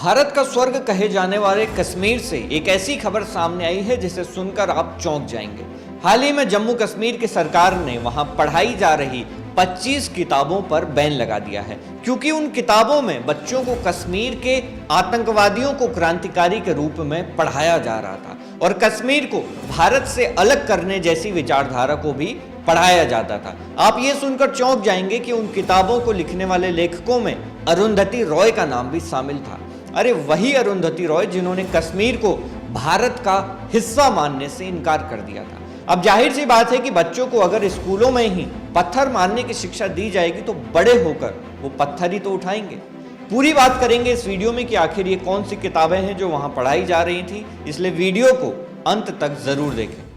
भारत का स्वर्ग कहे जाने वाले कश्मीर से एक ऐसी खबर सामने आई है जिसे सुनकर आप चौंक जाएंगे। हाल ही में जम्मू कश्मीर की सरकार ने वहां पढ़ाई जा रही 25 किताबों पर बैन लगा दिया है, क्योंकि उन किताबों में बच्चों को कश्मीर के आतंकवादियों को क्रांतिकारी के रूप में पढ़ाया जा रहा था और कश्मीर को भारत से अलग करने जैसी विचारधारा को भी पढ़ाया जाता था। आप ये सुनकर चौंक जाएंगे कि उन किताबों को लिखने वाले लेखकों में अरुंधति रॉय का नाम भी शामिल था। अरे वही अरुंधति रॉय जिन्होंने कश्मीर को भारत का हिस्सा मानने से इनकार कर दिया था। अब जाहिर सी बात है कि बच्चों को अगर स्कूलों में ही पत्थर मारने की शिक्षा दी जाएगी तो बड़े होकर वो पत्थर ही तो उठाएंगे। पूरी बात करेंगे इस वीडियो में कि आखिर ये कौन सी किताबें हैं जो वहां पढ़ाई जा रही थी, इसलिए वीडियो को अंत तक जरूर देखें।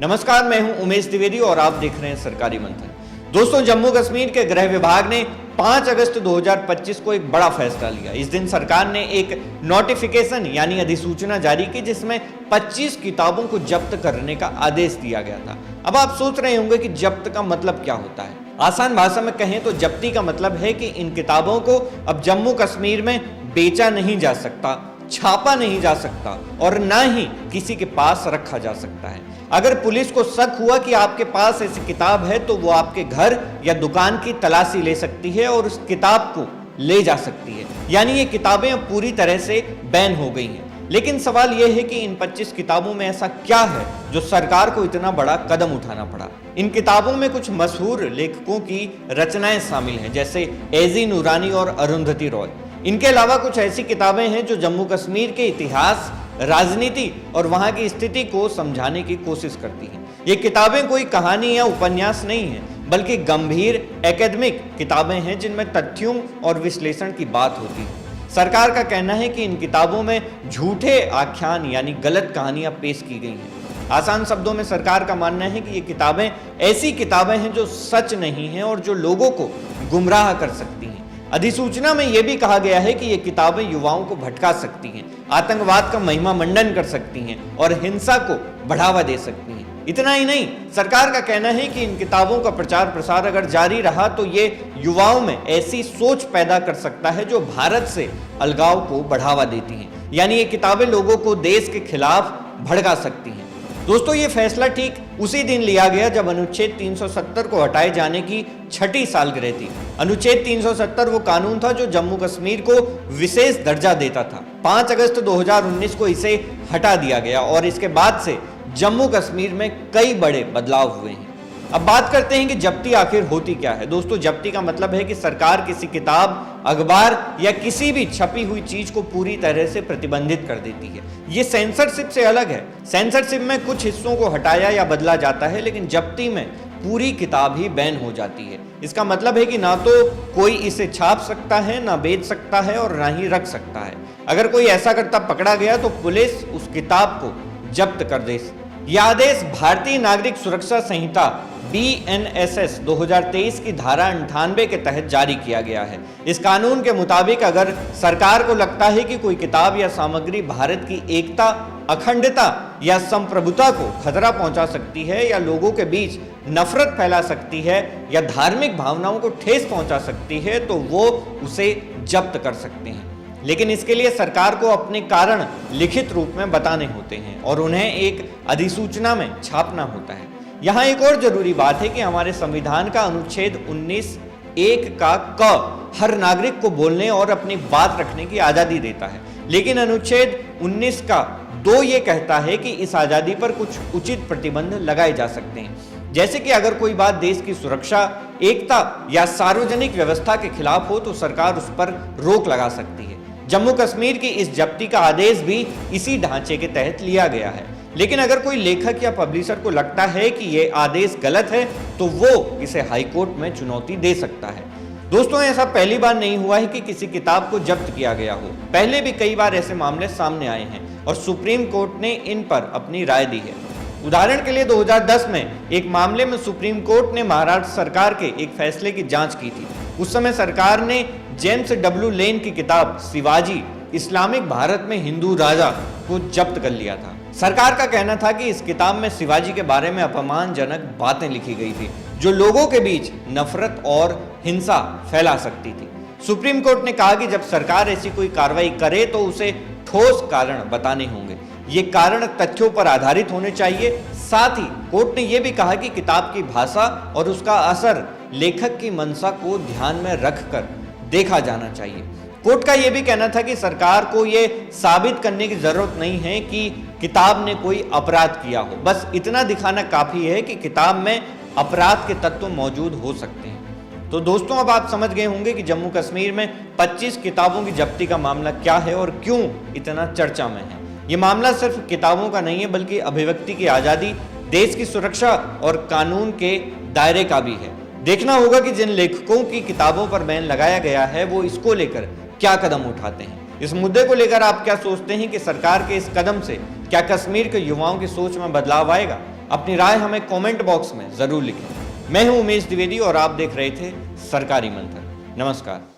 नमस्कार, मैं हूं उमेश द्विवेदी और आप देख रहे हैं सरकारी मंथन। दोस्तों, जम्मू कश्मीर के गृह विभाग ने 5 अगस्त 2025 को एक बड़ा फैसला लिया। इस दिन सरकार ने एक नोटिफिकेशन यानी अधिसूचना जारी की जिसमें 25 किताबों को जब्त करने का आदेश दिया गया था। अब आप सोच रहे होंगे कि जब्त का मतलब क्या होता है। आसान भाषा में कहें तो जब्ती का मतलब है कि इन किताबों को अब जम्मू कश्मीर में बेचा नहीं जा सकता, छापा नहीं जा सकता और ना ही किसी के पास रखा जा सकता है। अगर पुलिस को शक हुआ कि आपके पास ऐसी किताब है तो वो आपके घर या दुकान की तलाशी ले सकती है और उस किताब को ले जा सकती है। यानी ये किताबें अब पूरी तरह से बैन हो गई हैं। लेकिन सवाल यह है कि इन 25 किताबों में ऐसा क्या है जो सरकार को इतना बड़ा कदम उठाना पड़ा। इन किताबों में कुछ मशहूर लेखकों की रचनाएं शामिल हैं, जैसे एजी नूरानी और अरुंधति रॉय। इनके अलावा कुछ ऐसी किताबें हैं जो जम्मू कश्मीर के इतिहास, राजनीति और वहां की स्थिति को समझाने की कोशिश करती हैं। ये किताबें कोई कहानी या उपन्यास नहीं है, बल्कि गंभीर एकेडमिक किताबें हैं जिनमें तथ्यों और विश्लेषण की बात होती है। सरकार का कहना है कि इन किताबों में झूठे आख्यान यानी गलत कहानियां पेश की गई हैं। आसान शब्दों में सरकार का मानना है कि ये किताबें ऐसी किताबें हैं जो सच नहीं हैं और जो लोगों को गुमराह कर सकती हैं। अधिसूचना में यह भी कहा गया है कि ये किताबें युवाओं को भटका सकती हैं, आतंकवाद का महिमा मंडन कर सकती हैं और हिंसा को बढ़ावा दे सकती हैं। इतना ही नहीं, सरकार का कहना है कि इन किताबों का प्रचार प्रसार अगर जारी रहा तो ये युवाओं में ऐसी सोच पैदा कर सकता है जो भारत से अलगाव को बढ़ावा देती हैं। यानी ये किताबें लोगों को देश के खिलाफ भड़का सकती हैं। दोस्तों, ये फैसला ठीक उसी दिन लिया गया जब अनुच्छेद 370 को हटाए जाने की 6ठी सालगिरह थी। अनुच्छेद 370 वो कानून था जो जम्मू कश्मीर को विशेष दर्जा देता था। 5 अगस्त 2019 को इसे हटा दिया गया और इसके बाद से जम्मू कश्मीर में कई बड़े बदलाव हुए हैं। अब बात करते हैं कि जब्ती आखिर होती क्या है। दोस्तों, जब्ती का मतलब है कि सरकार किसी किताब, अखबार या किसी भी छपी हुई चीज को पूरी तरह से प्रतिबंधित कर देती है। ये सेंसरशिप से अलग है। सेंसरशिप में कुछ हिस्सों को हटाया या बदला जाता है, लेकिन जब्ती में पूरी किताब ही बैन हो जाती है। इसका मतलब है कि ना तो कोई इसे छाप सकता है, ना बेच सकता है और ना ही रख सकता है। अगर कोई ऐसा करता पकड़ा गया तो पुलिस उस किताब को जब्त कर दे। यह आदेश भारतीय नागरिक सुरक्षा संहिता BNSS 2023 की धारा 98 के तहत जारी किया गया है। इस कानून के मुताबिक अगर सरकार को लगता है कि कोई किताब या सामग्री भारत की एकता, अखंडता या संप्रभुता को खतरा पहुंचा सकती है या लोगों के बीच नफरत फैला सकती है या धार्मिक भावनाओं को ठेस पहुंचा सकती है तो वो उसे जब्त कर सकते हैं। लेकिन इसके लिए सरकार को अपने कारण लिखित रूप में बताने होते हैं और उन्हें एक अधिसूचना में छापना होता है। यहाँ एक और जरूरी बात है कि हमारे संविधान का अनुच्छेद 19(1) का क हर नागरिक को बोलने और अपनी बात रखने की आजादी देता है, लेकिन अनुच्छेद 19 का 2 ये कहता है कि इस आजादी पर कुछ उचित प्रतिबंध लगाए जा सकते हैं। जैसे कि अगर कोई बात देश की सुरक्षा, एकता या सार्वजनिक व्यवस्था के खिलाफ हो तो सरकार उस पर रोक लगा सकती है। जम्मू कश्मीर की इस जब्ती का आदेश भी इसी ढांचे के तहत लिया गया है। लेकिन अगर कोई लेखक या पब्लिशर को लगता है कि यह आदेश गलत है तो वो इसे हाईकोर्ट में चुनौती दे सकता है। दोस्तों, ऐसा पहली बार नहीं हुआ है कि किसी किताब को जब्त किया गया हो। पहले भी कई बार ऐसे मामले सामने आए हैं और सुप्रीम कोर्ट ने इन पर अपनी राय दी है। उदाहरण के लिए 2010 में एक मामले में सुप्रीम कोर्ट ने महाराष्ट्र सरकार के एक फैसले की जांच की थी। उस समय सरकार ने जेम्स W. लेन की किताब शिवाजी, इस्लामिक भारत में हिंदू राजा को जब्त कर लिया था। सरकार का कहना था कि इस किताब में शिवाजी के बारे में अपमानजनक बातें लिखी गई थी जो लोगों के बीच नफरत और हिंसा फैला सकती थी। सुप्रीम कोर्ट ने कहा कि जब सरकार ऐसी कोई कार्रवाई करे तो उसे ठोस कारण बताने होंगे, ये कारण तथ्यों पर आधारित होने चाहिए। साथ ही कोर्ट ने यह भी कहा कि किताब की भाषा और उसका असर लेखक की मंशा को ध्यान में रखकर देखा जाना चाहिए। कोर्ट का यह भी कहना था कि सरकार को यह साबित करने की जरूरत नहीं है कि किताब ने कोई अपराध किया हो, बस इतना दिखाना काफी है कि किताब में अपराध के तत्व मौजूद हो सकते हैं। तो दोस्तों, अब आप समझ गए होंगे कि जम्मू कश्मीर में 25 किताबों की जब्ती का मामला क्या है और क्यों इतना चर्चा में है। ये मामला सिर्फ किताबों का नहीं है बल्कि अभिव्यक्ति की आजादी, देश की सुरक्षा और कानून के दायरे का भी है। देखना होगा कि जिन लेखकों की किताबों पर बैन लगाया गया है वो इसको लेकर क्या कदम उठाते हैं। इस मुद्दे को लेकर आप क्या सोचते हैं कि सरकार के इस कदम से क्या कश्मीर के युवाओं की सोच में बदलाव आएगा? अपनी राय हमें कमेंट बॉक्स में जरूर लिखें। मैं हूं उमेश द्विवेदी और आप देख रहे थे सरकारी मंथन। नमस्कार।